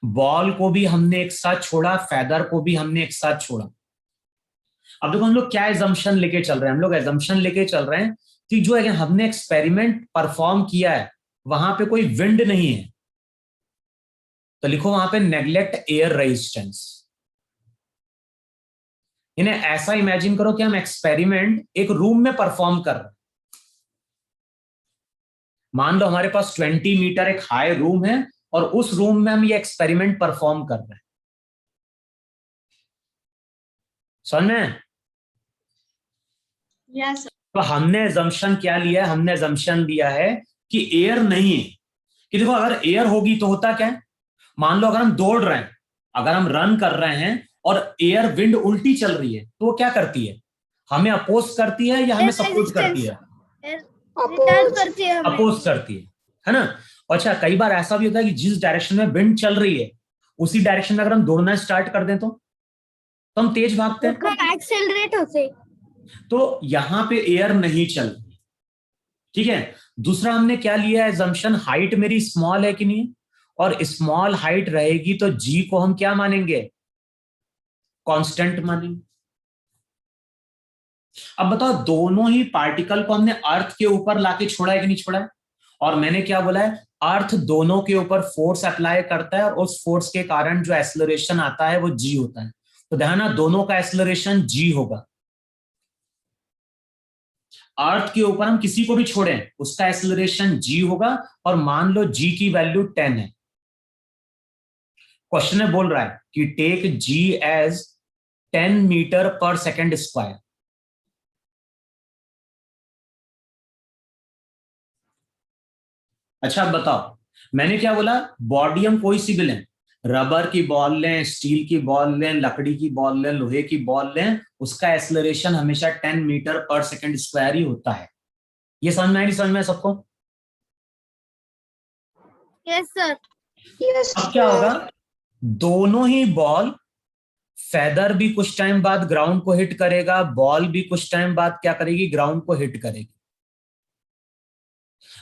बॉल को भी हमने एक साथ छोड़ा, फेदर को भी हमने एक साथ छोड़ा। अब देखो हम लोग क्या एजम्पशन लेके चल रहे हैं, हम लोग एजम्पशन लेके चल रहे हैं कि जो हमने एक्सपेरिमेंट परफॉर्म किया है वहां पे कोई विंड नहीं है, तो लिखो वहां पे नेगलेक्ट एयर रेजिस्टेंस। इन्हें ऐसा इमेजिन करो कि हम एक्सपेरिमेंट एक रूम में परफॉर्म कर रहे हैं। मान लो हमारे पास 20 मीटर एक हाई रूम है और उस रूम में हम ये एक्सपेरिमेंट परफॉर्म कर रहे हैं। समझ में? Yes sir. तो हमने एजम्पशन क्या लिया है? हमने एजम्पशन लिया है कि एयर नहीं है। कि देखो अगर एयर होगी तो होता क्या है, मान लो अगर हम दौड़ रहे हैं, अगर हम रन कर रहे हैं और एयर विंड उल्टी चल रही है तो वो क्या करती है? हमें अपोज करती है या हमें सपोर्ट करती है? रिटर्न करती है हमें। अपोज करती है ना। और अच्छा, कई बार ऐसा भी होता है कि जिस डायरेक्शन में विंड चल रही है उसी डायरेक्शन में अगर हम दौड़ना स्टार्ट कर दें तो हम तेज भागते हैं। हम एक्सेलरेट होते। तो यहां पे एयर नहीं चल रही, ठीक है। दूसरा हमने क्या लिया है एजम्पशन? हाइट मेरी स्मॉल है कि नहीं, और स्मॉल हाइट रहेगी तो जी को हम क्या मानेंगे? कांस्टेंट मानेंगे। अब बताओ, दोनों ही पार्टिकल को हमने अर्थ के ऊपर लाके छोड़ा है कि नहीं छोड़ा है? और मैंने क्या बोला है? अर्थ दोनों के ऊपर फोर्स अप्लाई करता है और उस फोर्स के कारण जो एक्सेलरेशन आता है वो जी होता है। तो ध्यान ना, दोनों का एक्सेलरेशन जी होगा। अर्थ के ऊपर हम किसी को भी छोड़ें उसका एक्सेलरेशन जी होगा, और मान लो जी की वैल्यू 10 है। क्वेश्चन में बोल रहा है कि टेक जी as 10 metre per second square. अच्छा अब बताओ, मैंने क्या बोला? बॉडी हम कोई सी भी लें, रबर की बॉल लें, स्टील की बॉल लें, लकड़ी की बॉल लें, लोहे की बॉल लें, उसका एक्सेलरेशन हमेशा 10 मीटर पर सेकेंड स्क्वायर ही होता है। ये समझ में आई? नहीं समझ में सबको? Yes sir. अब क्या होगा? दोनों ही बॉल, फेदर भी कुछ टाइम बाद ग्राउंड को हिट करेगा, बॉल भी कुछ टाइम बाद क्या करेगी? ग्राउंड को हिट करेगी।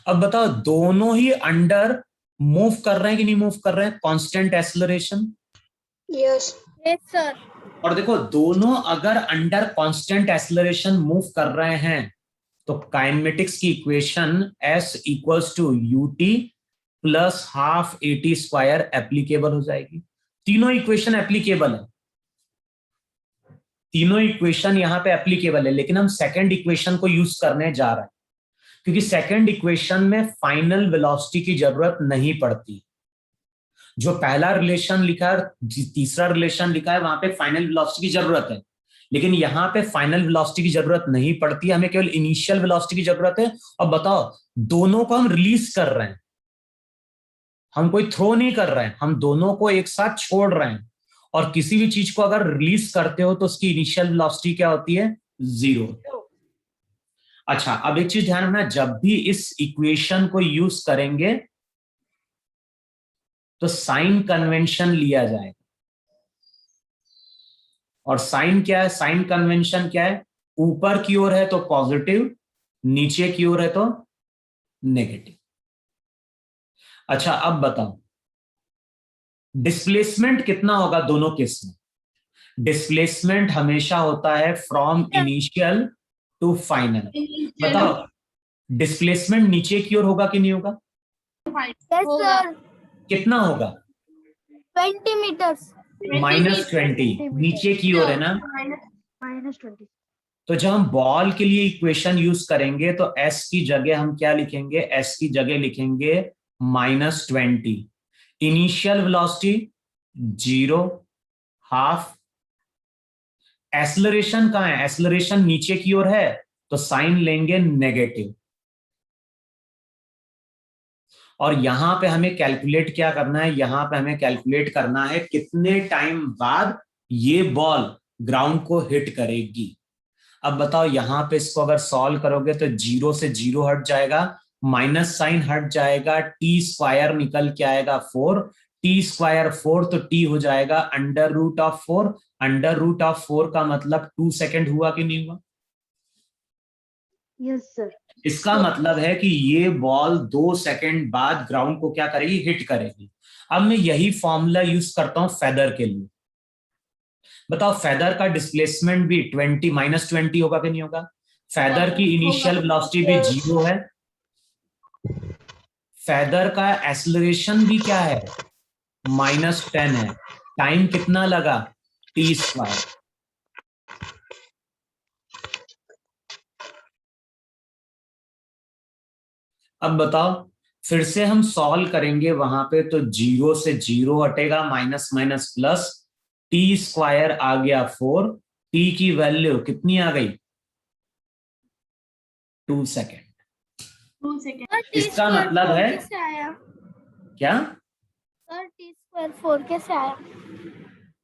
अब बताओ, दोनों ही अंडर मूव कर रहे हैं कि नहीं मूव कर रहे हैं? Constant acceleration. Yes sir. और देखो, दोनों अगर अंडर कांस्टेंट एक्सेलरेशन मूव कर रहे हैं तो काइनेमेटिक्स की equation S equals to ut plus half at square applicable हो जाएगी। तीनों इक्वेशन एप्लीकेबल है, तीनों इक्वेशन यहां पे एप्लीकेबल है, लेकिन हम सेकंड इक्वेशन को यूज करने जा रहे हैं क्योंकि सेकंड इक्वेशन में फाइनल वेलोसिटी की जरूरत नहीं पड़ती। जो पहला रिलेशन लिखा है, तीसरा रिलेशन लिखा है, वहां पे फाइनल वेलोसिटी की जरूरत है, लेकिन यहां पे फाइनल वेलोसिटी की जरूरत नहीं पड़ती, हमें केवल इनिशियल वेलोसिटी की जरूरत है। और बताओ, दोनों को हम रिलीज कर रहे हैं, हम कोई थ्रो नहीं कर रहे हैं, हम दोनों को एक साथ छोड़ रहे हैं। और किसी भी चीज को अगर रिलीज करते हो तो उसकी इनिशियल वेलोसिटी क्या होती है? 0। अच्छा, अब एक चीज ध्यान रखना, जब भी इस इक्वेशन को यूज करेंगे तो साइन कन्वेंशन लिया जाएगा। और साइन क्या है? साइन कन्वेंशन क्या है? ऊपर की ओर है तो पॉजिटिव, नीचे की ओर है तो नेगेटिव। अच्छा अब बताओ, डिस्प्लेसमेंट कितना होगा दोनों केस में? डिस्प्लेसमेंट हमेशा होता है फ्रॉम इनिशियल टू फाइनल। बताओ, डिस्प्लेसमेंट नीचे की ओर होगा कि नहीं होगा? Yes sir. कितना होगा? 20 मीटर्स। -20 नीचे की ओर है ना। -20। तो जब हम बॉल के लिए इक्वेशन यूज करेंगे तो s की जगह हम क्या लिखेंगे? s की जगह लिखेंगे -20। Initial velocity 0, half. एक्सेलरेशन कहां है? एक्सेलरेशन नीचे की ओर है तो साइन लेंगे नेगेटिव। और यहां पे हमें कैलकुलेट क्या करना है? यहां पे हमें कैलकुलेट करना है कितने टाइम बाद ये बॉल ग्राउंड को हिट करेगी। अब बताओ, यहां पे इसको अगर सॉल्व करोगे तो 0 से 0 हट जाएगा, माइनस साइन हट जाएगा, टी स्क्वायर निकल के आएगा 4, टी स्क्वायर 4 तो टी हो जाएगा √4। √4 का मतलब 2 सेकेंड हुआ कि नहीं हुआ? Yes sir. इसका मतलब है कि ये बॉल 2 सेकेंड बाद ग्राउंड को क्या करेगी? हिट करेगी। अब मैं यही फॉर्मूला यूज करता हूं फेदर के लिए। बताओ, फेदर का डिस्प्लेसमेंट भी -20 होगा कि नहीं होगा? फेदर की इनिशियल वेलोसिटी भी 0 है, फेदर का एक्सेलरेशन भी क्या है? -10 है। टाइम कितना लगा? T square. अब बताओ, फिर से हम सॉल्व करेंगे वहां पे तो 0 से 0 हटेगा, minus minus plus, t square आ गया 4, टी की वैल्यू कितनी आ गई? 2 सेकेंड। 2 सेकेंड। इसका मतलब है कैसे आया क्या? सर? t² 4 कैसे आया?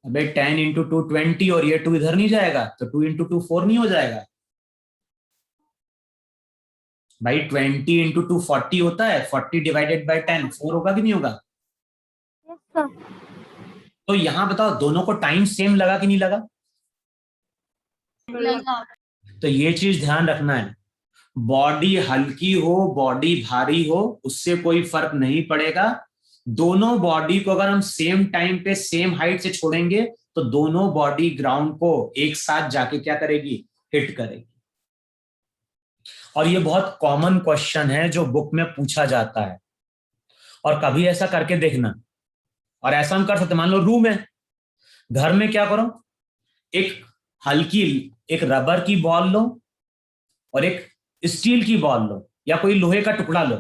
अबे 10 इंटू 2 20 और ये 2 इधर नहीं जाएगा तो 2 इंटू 2 4 नहीं हो जाएगा भाई? 20 इंटू 2 40 होता है, 40 डिवाइडेड बाय 10 4 होगा कि नहीं होगा? Yes sir. तो यहां बताओ दोनों को टाइम सेम लगा कि नहीं लगा? लगा। तो ये चीज ध्यान रखना है, बॉडी हल्की हो बॉडी भारी हो उससे कोई फर्क नहीं पड़ेगा। दोनों बॉडी को अगर हम सेम टाइम पे सेम हाइट से छोड़ेंगे तो दोनों बॉडी ग्राउंड को एक साथ जाके क्या करेगी? हिट करेगी। और ये बहुत कॉमन क्वेश्चन है जो बुक में पूछा जाता है। और कभी ऐसा करके देखना, और ऐसा हम कर सकते, मान लो रूम है, घर में क्या करो, एक हल्की एक रबर की बॉल लो और एक स्टील की बॉल लो या कोई लोहे का टुकड़ा लो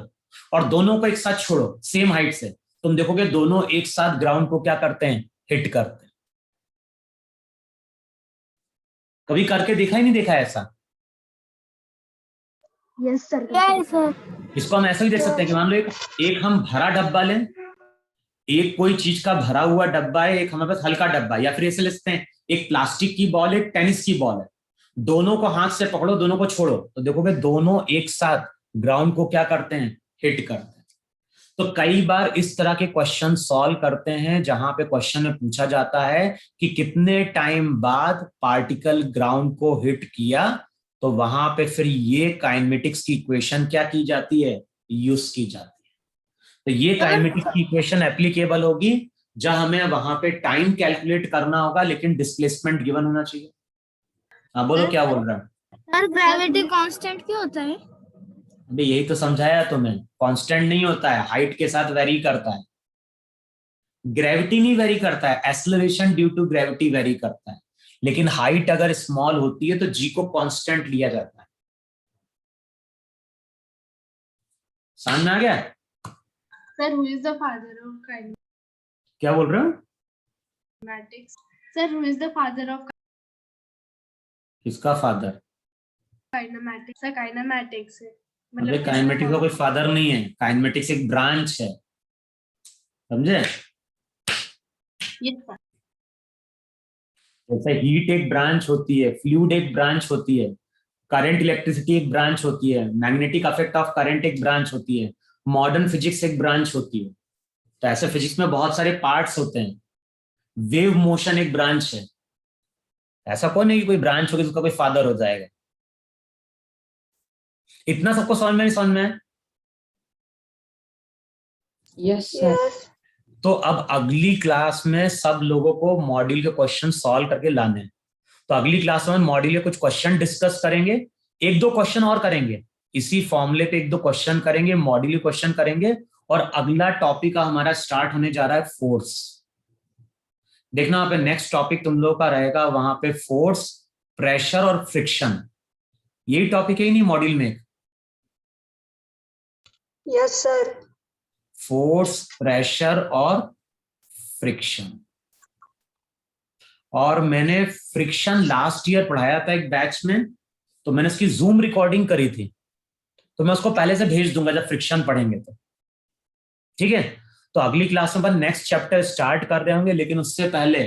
और दोनों को एक साथ छोड़ो सेम हाइट से, तुम देखोगे दोनों एक साथ ग्राउंड को क्या करते हैं? हिट करते हैं। कभी करके देखा ही नहीं देखा ऐसा? Yes sir. Yes sir. इसको हम ऐसा भी देख सकते हैं कि मान लो एक हम भरा डब्बा लें, एक कोई चीज का भरा हुआ डब्बा है, एक हमारे पास हल्का डब्बा है, या फिर ऐसे लेते हैं एक प्लास्टिक की बॉल एक टेनिस की बॉल है, दोनों को हाथ से पकड़ो दोनों को छोड़ो तो देखोगे दोनों एक साथ ग्राउंड को क्या करते हैं? हिट करते हैं। तो कई बार इस तरह के क्वेश्चन सॉल्व करते हैं जहां पे क्वेश्चन में पूछा जाता है कि कितने टाइम बाद पार्टिकल ग्राउंड को हिट किया, तो वहां पे फिर ये काइनेमेटिक्स की इक्वेशन क्या की जाती है? यूज की जाती है। तो ये काइनेमेटिक्स की इक्वेशन एप्लीकेबल होगी जब हमें वहां पे टाइम कैलकुलेट करना होगा लेकिन डिस्प्लेसमेंट गिवन होना चाहिए। हाँ बोलो क्या बोल रहा है? सर ग्रेविटी कांस्टेंट क्यों होता है? अभी यही तो समझाया तुम्हें, कांस्टेंट नहीं होता है, हाइट के साथ वेरी करता है। ग्रेविटी नहीं वेरी करता है, acceleration due to gravity vary करता है, लेकिन हाइट अगर स्मॉल होती है तो जी को कांस्टेंट लिया जाता है। समझ में आ गया? Sir who is the father of क्या बोल रहे हो? Kinematics. Sir who is the father of किसका फादर? काइनेमैटिक्स? सर काइनेमैटिक्स है अबे काइनेमेटिक्स का कोई फादर नहीं है, काइनेमेटिक्स एक ब्रांच है, समझे? Yes sir. जैसे हीट एक ब्रांच होती है, फ्लूइड एक ब्रांच होती है, करंट इलेक्ट्रिसिटी एक ब्रांच होती है, मैग्नेटिक इफेक्ट ऑफ करंट एक ब्रांच होती है, मॉडर्न फिजिक्स एक ब्रांच होती है। तो ऐसे फिजिक्स में बहुत सारे पार्ट्स होते हैं। वेव मोशन एक ब्रांच है। ऐसा कौन नहीं कि कोई ब्रांच होगी उसका कोई फादर हो जाएगा। इतना सबको समझ में नहीं समझ में? Yes sir. तो अब अगली क्लास में सब लोगों को मॉड्यूल के क्वेश्चन सॉल्व करके लाने हैं। तो अगली क्लास में मॉड्यूल के कुछ क्वेश्चन डिस्कस करेंगे, एक दो क्वेश्चन और करेंगे, इसी फॉर्मूले पे एक दो क्वेश्चन करेंगे, मॉड्यूल क्वेश्चन करेंगे, और अगला टॉपिक हमारा स्टार्ट होने जा रहा है फोर्स। देखना वहां पे नेक्स्ट टॉपिक तुम लोगों का रहेगा वहां पे फोर्स, प्रेशर और फ्रिक्शन। यही टॉपिक है ही नहीं मॉड्यूल में? Yes sir. फोर्स, प्रेशर और फ्रिक्शन। और मैंने फ्रिक्शन लास्ट ईयर पढ़ाया था एक बैच में, तो मैंने इसकी जूम रिकॉर्डिंग करी थी, तो मैं उसको पहले से भेज दूंगा जब फ्रिक्शन पढ़ेंगे तो। ठीक है, तो अगली क्लास में अपन नेक्स्ट चैप्टर स्टार्ट कर रहे होंगे, लेकिन उससे पहले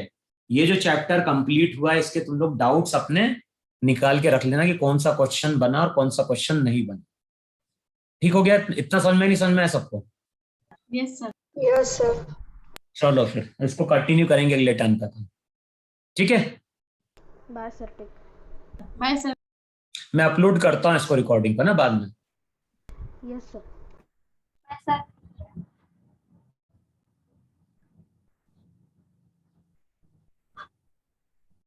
ये जो चैप्टर कंप्लीट हुआ है इसके तुम लोग डाउट्स अपने निकाल के रख लेना कि कौन सा क्वेश्चन बना और कौन सा क्वेश्चन नहीं बना। ठीक हो गया? इतना समझ में नहीं समझ में आया सबको? Yes sir. Yes sir. चलो फिर इसको कंटिन्यू करेंगे अगले टाइम तक। ठीक है, बाय सर। Bye sir. मैं अपलोड करता हूँ इसको रिकॉर्डिंग को ना बाद में। Yes sir.